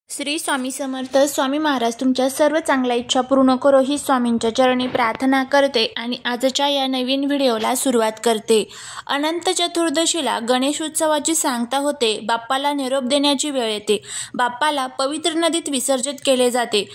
श्री स्वामी समर्थ. स्वामी महाराज तुमच्या सर्व चांगल्या इच्छा पूर्ण करो ही स्वामींच्या चरणी प्रार्थना करते आणि आजच्या या नवीन व्हिडिओला सुरुवात करते. अनंत चतुर्दशीला गणेश उत्सवाची सांगता होते. बाप्पाला निरोप देण्याची वेळ येते. बाप्पाला पवित्र नदीत विसर्जित केले जाते.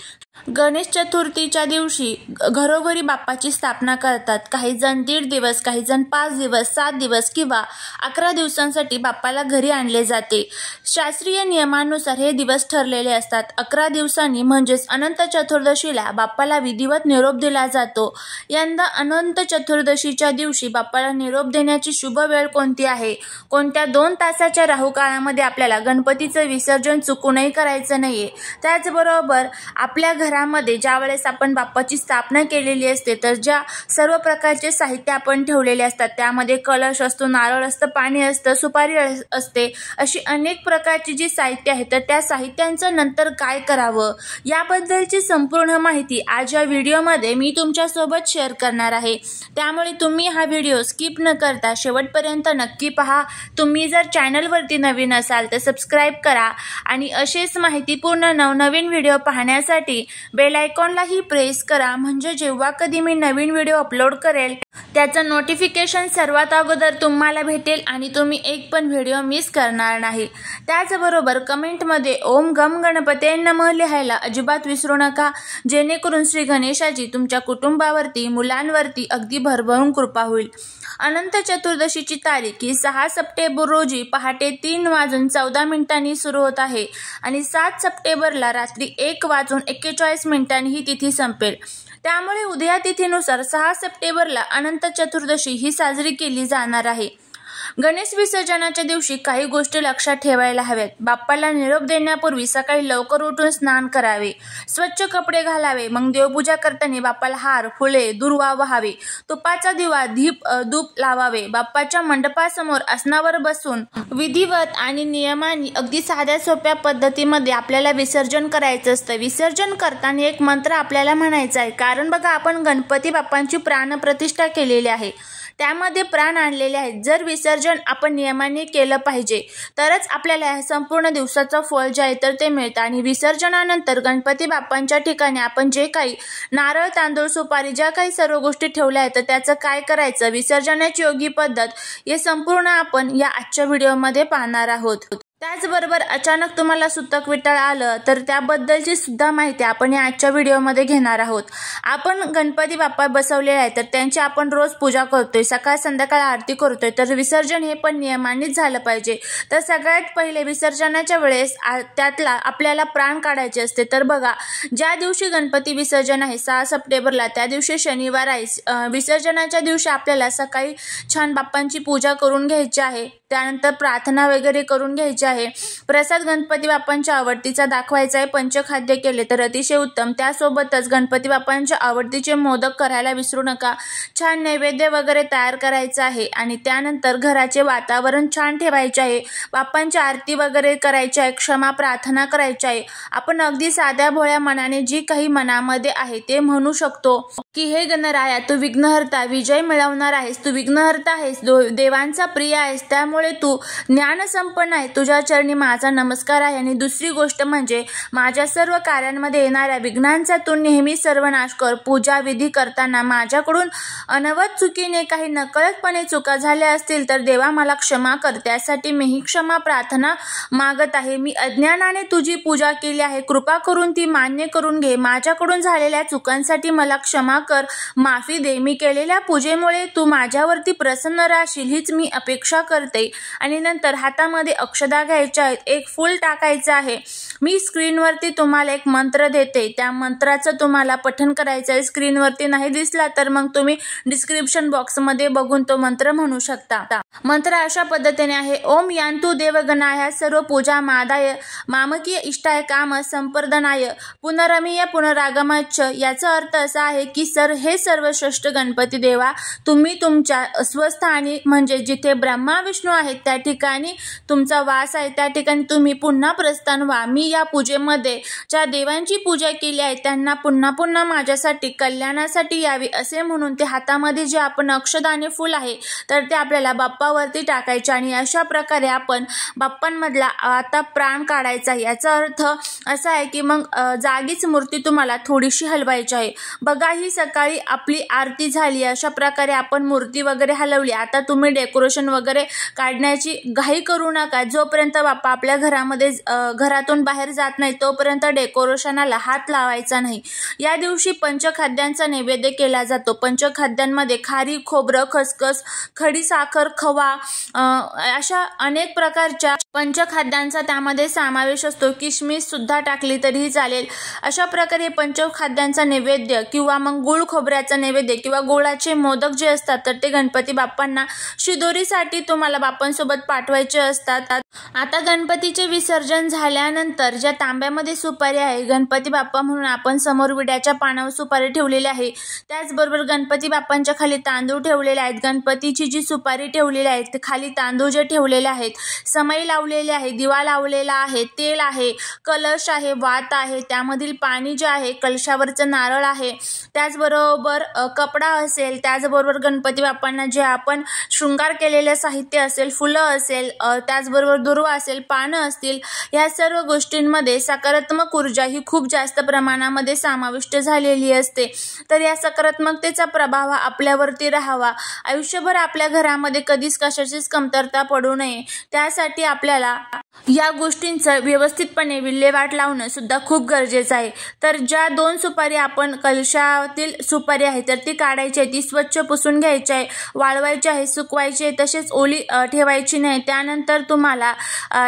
गणेश चतुर्थीच्या दिवशी घरोघरी बाप्पाची स्थापना करतात. काही जण 1.5 दिवस, काही जण 5 दिवस, 7 दिवस किंवा 11 दिवसांसाठी बाप्पाला घरी आणले जाते. शास्त्रीय नियमानुसार हे दिवस ठरलेले असतात. 11 दिवसांनी म्हणजेच अनंत चतुर्दशीला बाप्पाला विधिवत निरोप दिला जातो. यंदा अनंत चतुर्दशीच्या दिवशी बाप्पाला निरोप देण्याची शुभ वेळ कोणती आहे? कोणत्या 2 तासाच्या राहू काळामध्ये आपल्याला गणपतीचं विसर्जन चुकूनही करायचं नाहीये. त्याचबरोबर आपल्या घरामध्ये ज्यावेळेस आपण बाप्पाची स्थापना केलेली असते तर ज्या सर्व प्रकारचे साहित्य आपण ठेवलेले असतात त्यामध्ये कलश असतो, नारळ असतं, पाणी असतं, सुपारी असते, अशी अनेक प्रकारची जी साहित्य आहे तर त्या साहित्यांचं नंतर काय करावं याबद्दलची संपूर्ण माहिती आज या व्हिडिओमध्ये मी तुमच्यासोबत शेअर करणार आहे. त्यामुळे तुम्ही हा व्हिडिओ स्किप न करता शेवटपर्यंत नक्की पहा. तुम्ही जर चॅनलवरती नवीन असाल तर सबस्क्राईब करा आणि असेच माहितीपूर्ण नवनवीन व्हिडिओ पाहण्यासाठी बेल आयकॉनलाही प्रेस करा, म्हणजे जेव्हा कधी मी नवीन व्हिडिओ अपलोड करेल त्याचं नोटिफिकेशन सर्वात अगोदर तुम्हाला भेटेल आणि तुम्ही एक पण व्हिडिओ मिस करणार नाही. त्याचबरोबर कमेंटमध्ये ओम गम गणपते नमः लिहायला अजिबात विसरू नका, जेणेकरून श्री गणेशाची तुमच्या कुटुंबावरती, मुलांवरती अगदी भरभरून कृपा होईल. अनंत चतुर्दशीची तारीख ही 6 सप्टेंबर रोजी पहाटे 3:14 सुरू होत आहे आणि 7 सप्टेंबरला रात्री 1:41 ही तिथी संपेल. त्यामुळे उद्या तिथीनुसार 6 सप्टेंबरला अनंत चतुर्दशी ही साजरी केली जाणार आहे. गणेश विसर्जनाच्या दिवशी काही गोष्टी लक्षात ठेवायला हव्यात. बाप्पाला निरोप देण्यापूर्वी सकाळी लवकर उठून स्नान करावे, स्वच्छ कपडे घालावे, मग देवपूजा करताना बाप्पाला हार, फुले, दुर्वा वाहावे, तुपाचा दिवा, धूप लावावे, बाप्पाच्या मंडपासमोर आसनावर बसून विधिवत आणि नियमाने अगदी साध्या सोप्या पद्धतीमध्ये आपल्याला विसर्जन करायचं असतं. विसर्जन करताना एक मंत्र आपल्याला म्हणायचा आहे, कारण बघा आपण गणपती बाप्पांची प्राणप्रतिष्ठा केलेली आहे, त्यामध्ये प्राण आणलेले आहेत. जर विसर्जन आपण नियमाने केलं पाहिजे तरच आपल्याला संपूर्ण दिवसाचं फळ जे आहे तर ते मिळतं. आणि विसर्जनानंतर गणपती बाप्पांच्या ठिकाणी आपण जे काही नारळ, तांदूळ, सुपारी ज्या काही सर्व गोष्टी ठेवल्या आहेत तर त्याचं काय करायचं, विसर्जनाची योग्य पद्धत हे संपूर्ण आपण या आजच्या व्हिडिओमध्ये पाहणार आहोत. त्याचबरोबर अचानक तुम्हाला सुतक विठ्ठल आलं तर त्याबद्दलची सुद्धा माहिती आपण या आजच्या व्हिडिओमध्ये घेणार आहोत. आपण गणपती बाप्पा बसवलेले आहे तर त्यांची आपण रोज पूजा करतोय, सकाळ संध्याकाळ आरती करतोय, तर विसर्जन हे पण नियमानेच झालं पाहिजे. तर सगळ्यात पहिले विसर्जनाच्या वेळेस त्यातला आपल्याला प्राण काढायचे असते. तर बघा, ज्या दिवशी गणपती विसर्जन आहे 6 सप्टेंबरला त्या दिवशी शनिवार आहे. विसर्जनाच्या दिवशी आपल्याला सकाळी छान बाप्पांची पूजा करून घ्यायची आहे, त्यानंतर प्रार्थना वगैरे करून घ्यायची आहे. प्रसाद गणपती बाप्पांच्या आवडतीचा दाखवायचा आहे. पंचखाद्य केले तर अतिशय उत्तम. त्यासोबतच गणपती बाप्पांच्या आवडतीचे मोदक करायला विसरू नका. छान नैवेद्य वगैरे तयार करायचं आहे आणि त्यानंतर घराचे वातावरण छान ठेवायचे आहे. बाप्पांची आरती वगैरे करायची आहे, क्षमा प्रार्थना करायची आहे. आपण अगदी साध्या भोळ्या मनाने जी काही मनामध्ये आहे ते म्हणू शकतो की हे गणराया तू विघ्नहर्ता, विजय मिळवणार आहेस, तू विघ्नहर्ता आहेस, देवांचा प्रिय आहेस, त्यामुळे तू ज्ञानसंपन्न आहे, तुझ्या चरणी माझा नमस्कार आहे. आणि दुसरी गोष्ट म्हणजे माझ्या सर्व कार्यांमध्ये येणाऱ्या विघ्नांचा तू नेहमी सर्वनाश कर. पूजा विधी करताना माझ्याकडून अनवध चुकीने काही नकळतपणे चुका झाल्या असतील तर देवा मला क्षमा कर, त्यासाठी मीही क्षमा प्रार्थना मागत आहे. मी अज्ञानाने तुझी पूजा केली आहे, कृपा करून ती मान्य करून घे. माझ्याकडून झालेल्या चुकांसाठी मला क्षमा कर, माफी दे. मी केलेल्या पूजेमुळे तू माझ्यावरती प्रसन्न राहशील हीच मी अपेक्षा करते. आणि नंतर हातामध्ये अक्षदा घ्यायच्या आहेत, एक फूल टाकायचं आहे. मी स्क्रीनवरती तुम्हाला एक मंत्र देते, त्या मंत्राचं तुम्हाला पठण करायचं आहे. स्क्रीनवरती नाही दिसला तर मग तुम्ही डिस्क्रिप्शन बॉक्समध्ये बघून तो मंत्र म्हणू शकता. मंत्र अशा पद्धतीने आहे, ओम यान्तु देवगणाय सर्व पूजा मादाय मामकीय इष्टाय काम संपर्दनाय पुनरमीय पुनरागमच्छ. याचा अर्थ असा आहे की हे सर्वश्रेष्ठ गणपती देवा तुम्ही तुमच्या स्वस्थानी म्हणजे जिथे ब्रह्मा विष्णू आहेत त्या ठिकाणी तुमचा वास आहे, त्या ठिकाणी तुम्ही पुन्हा प्रस्थान व्हा। मी या पूजेमध्ये ज्या देवांची पूजा केली आहे त्यांना पुन्हा पुन्हा माझ्यासाठी कल्याणासाठी यावी असे म्हणून ते हातामध्ये जे आपण अक्षदाने फूल आहे तर ते आपल्याला बाप्पावरती टाकायचे आणि अशा प्रकारे आपण बाप्पांमधला आता प्राण काढायचा। याचा अर्थ असा आहे की मग जागीच मूर्ती तुम्हाला थोडीशी हलवायची आहे। बघा ही सकाळी आपली आरती झाली, अशा प्रकारे आपण मूर्ती वगैरे हलवली। आता तुम्ही डेकोरेशन वगैरे काढण्याची घाई करू नका। जोपर्यंत बाप्पा आपल्या घरातून बाहेर जात नाही तोपर्यंत डेकोरेशनला हात लावायचा नाही। या दिवशी पंचखाद्यांचा नैवेद्य केला जातो। पंचखाद्यांमध्ये खारी, खोबरं, खसखस, खडी साखर, खवा अशा अनेक प्रकारच्या पंचखाद्यांचा त्यामध्ये समावेश असतो। किशमिश सुद्धा टाकली तरीही चालेल। अशा प्रकारे पंचखाद्यांचा नैवेद्य किंवा मग गुळ खोबऱ्याचा नैवेद्य किंवा गुळाचे मोदक जे असतात तर ते गणपती बाप्पांना शिदोरीसाठी तुम्हाला बाप्पांसोबत पाठवायचे असतात। आता गणपतीचे विसर्जन झाल्यानंतर ज्या तांब्यामध्ये सुपारी आहे, गणपती बाप्पा म्हणून आपण समोर विड्याच्या पानावर सुपारी ठेवलेली आहे, त्याचबरोबर गणपती बाप्पांच्या खाली तांदूळ ठेवलेले आहेत। गणपतीची जी सुपारी ठेवलेली आहे ते खाली तांदूळ जे ठेवलेले आहेत, समई लावलेली आहे, दिवा लावलेला आहे, तेल आहे, कलश आहे, वात आहे, त्यामधील पाणी जे आहे, कलशावरचं नारळ आहे, त्याचबरोबर कपडा असेल, त्याचबरोबर गणपती बाप्पांना जे आपण शृंगार केलेले साहित्य असेल, फुलं असेल, त्याचबरोबर दुर्वा असेल, पानं असतील, या सर्व गोष्टींमध्ये सकारात्मक ऊर्जा ही खूप जास्त प्रमाणामध्ये समाविष्ट झालेली असते। तर या सकारात्मकतेचा प्रभाव आपल्यावरती राहावा, आयुष्यभर आपल्या घरामध्ये कधीच कशाचीच कमतरता पडू नये, त्यासाठी आपल्याला या गोष्टींचं व्यवस्थितपणे विल्हेवाट लावणं सुद्धा खूप गरजेचं आहे। तर ज्या 2 सुपारी आपण कलशातील सुपारी आहे तर ती काढायची आहे, ती स्वच्छ पुसून घ्यायची आहे, वाळवायची आहे, सुकवायची आहे, तसेच ओली ठेवायची नाही। त्यानंतर तुम्हाला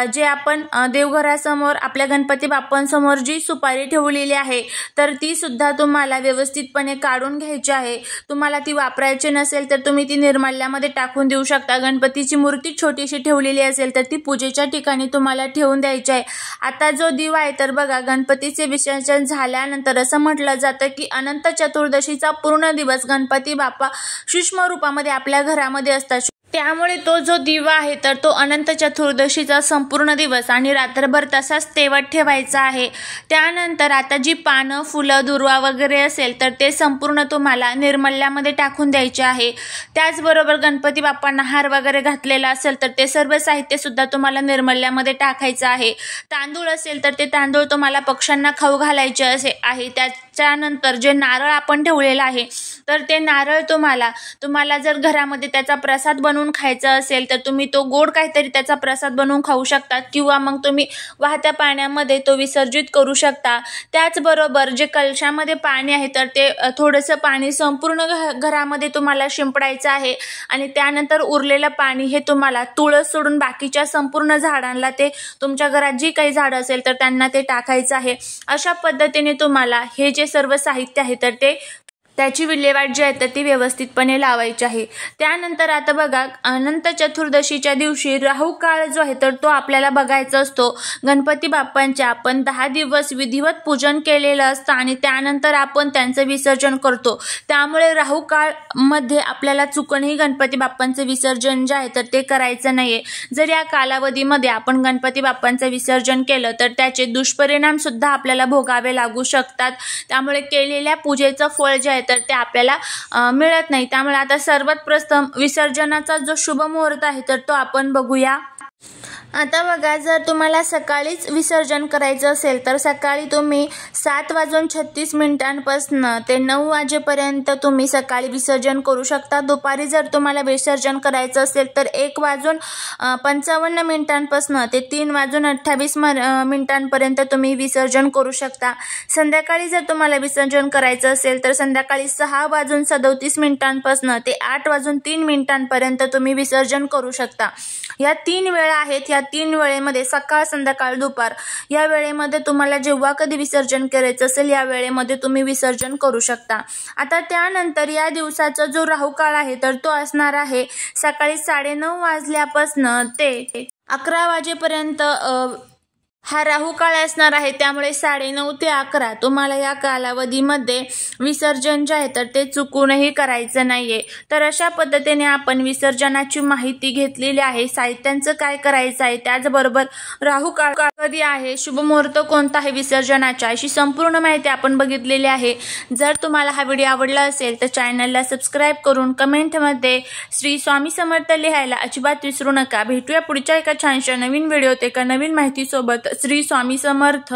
जे आपण देवघरासमोर आपल्या गणपती बाप्पांसमोर जी सुपारी ठेवलेली आहे तर ती सुद्धा तुम्हाला व्यवस्थितपणे काढून घ्यायची आहे। तुम्हाला ती वापरायची नसेल तर तुम्ही ती निर्माल्यामध्ये टाकून देऊ शकता। गणपतीची मूर्ती छोटीशी ठेवलेली असेल तर ती पूजेच्या ठिकाणी तुम्हाला ठेवून द्यायची आहे। आता जो दिवा आहे तर बघा गणपतीचे विसर्जन झाल्यानंतर असं म्हटलं जातं की अनंत चतुर्दशीचा पूर्ण दिवस गणपती बाप्पा सूक्ष्म रूपामध्ये आपल्या घरामध्ये असतात। त्यामुळे तो जो दिवा आहे तर तो अनंत चतुर्दशीचा संपूर्ण दिवस आणि रात्रभर तसाच तेवत ठेवायचा आहे। त्यानंतर आता जी पानं, फुलं, दुर्वा वगैरे असेल तर ते संपूर्ण तुम्हाला निर्मल्यामध्ये टाकून द्यायचे आहे। त्याचबरोबर गणपती बाप्पांना हार वगैरे घातलेला असेल तर ते सर्व साहित्य सुद्धा तुम्हाला निर्मल्यामध्ये टाकायचं आहे। तांदूळ असेल तर ते तांदूळ तुम्हाला पक्ष्यांना खाऊ घालायचे आहे। त्याच्यानंतर जे नारळ आपण ठेवलेला आहे तर ते नारळ तुम्हाला जर घरामध्ये त्याचा प्रसाद बनवून खायचा असेल तर तुम्ही तो गोड काहीतरी त्याचा प्रसाद बनवून खाऊ शकता किंवा मग तुम्ही वाहत्या पाण्यामध्ये तो विसर्जित करू शकता। त्याचबरोबर जे कलशामध्ये पाणी आहे तर ते थोडंसं पाणी संपूर्ण घरामध्ये तुम्हाला शिंपडायचं आहे आणि त्यानंतर उरलेलं पाणी हे तुम्हाला तुळस सोडून बाकीच्या संपूर्ण झाडांना ते तुमच्या घरात जी काही झाडं असेल तर त्यांना ते टाकायचं आहे। अशा पद्धतीने तुम्हाला हे जे सर्व साहित्य आहे तर त्याची विल्हेवाट जी आहे तर ती व्यवस्थितपणे लावायची आहे। त्यानंतर आता बघा अनंत चतुर्दशीच्या दिवशी राहू काळ जो आहे तर तो आपल्याला बघायचा असतो। गणपती बाप्पांचे आपण 10 दिवस विधिवत पूजन केलेलं असतं आणि त्यानंतर आपण त्यांचं विसर्जन करतो। त्यामुळे राहू काळ मध्ये आपल्याला चुकूनही गणपती बाप्पांचं विसर्जन जे आहे तर ते करायचं नाहीये। जर या कालावधीमध्ये आपण गणपती बाप्पांचं विसर्जन केलं तर त्याचे दुष्परिणाम सुद्धा आपल्याला भोगावे लागू शकतात। त्यामुळे केलेल्या पूजेचं फळ जे आहे तर ते आपल्याला मिळत नाही। त्यामुळे आता सर्वात प्रथम विसर्जनाचा जो शुभ मुहूर्त आहे तर तो आपण बघूया। आता बघा जर तुम्हाला सकाळीच विसर्जन करायचं असेल तर सकाळी तुम्ही 7:36 ते 9 वाजेपर्यंत तुम्ही सकाळी विसर्जन करू शकता। दुपारी जर तुम्हाला विसर्जन करायचं असेल तर 1:55 ते 3:28 तुम्ही विसर्जन करू शकता। संध्याकाळी जर तुम्हाला विसर्जन करायचं असेल तर संध्याकाळी 6:37 ते 8:03 तुम्ही विसर्जन करू शकता। या 3 वेळा आहेत। या 3 वेळेमध्ये सकाळ, संध्याकाळ, दुपार या वेळेमध्ये तुम्हाला जेव्हा कधी विसर्जन करायचं असेल या वेळेमध्ये तुम्ही विसर्जन करू शकता। आता त्यानंतर या दिवसाचा जो राहू काळ आहे तर तो असणार आहे सकाळी 9:30 वाजल्यापासून ते 11 वाजेपर्यंत हा राहू काळ असणार आहे, त्यामुळे 9:30 ते 11 तुम्हाला या कालावधीमध्ये विसर्जन जे आहे तर ते चुकूनही करायचं नाहीये। तर अशा पद्धतीने आपण विसर्जनाची माहिती घेतलेली आहे, साहित्यांचं काय करायचं आहे, त्याचबरोबर राहू काळ कधी आहे, शुभ मुहूर्त कोणता आहे विसर्जनाचा, अशी संपूर्ण माहिती आपण बघितलेली आहे। जर तुम्हाला हा व्हिडिओ आवडला असेल तर चॅनलला सबस्क्राईब करून कमेंटमध्ये श्री स्वामी समर्थ लिहायला अजिबात विसरू नका। भेटूया पुढच्या एका छानशा नवीन व्हिडिओत एका नवीन माहिती सोबत। श्री स्वामी समर्थ।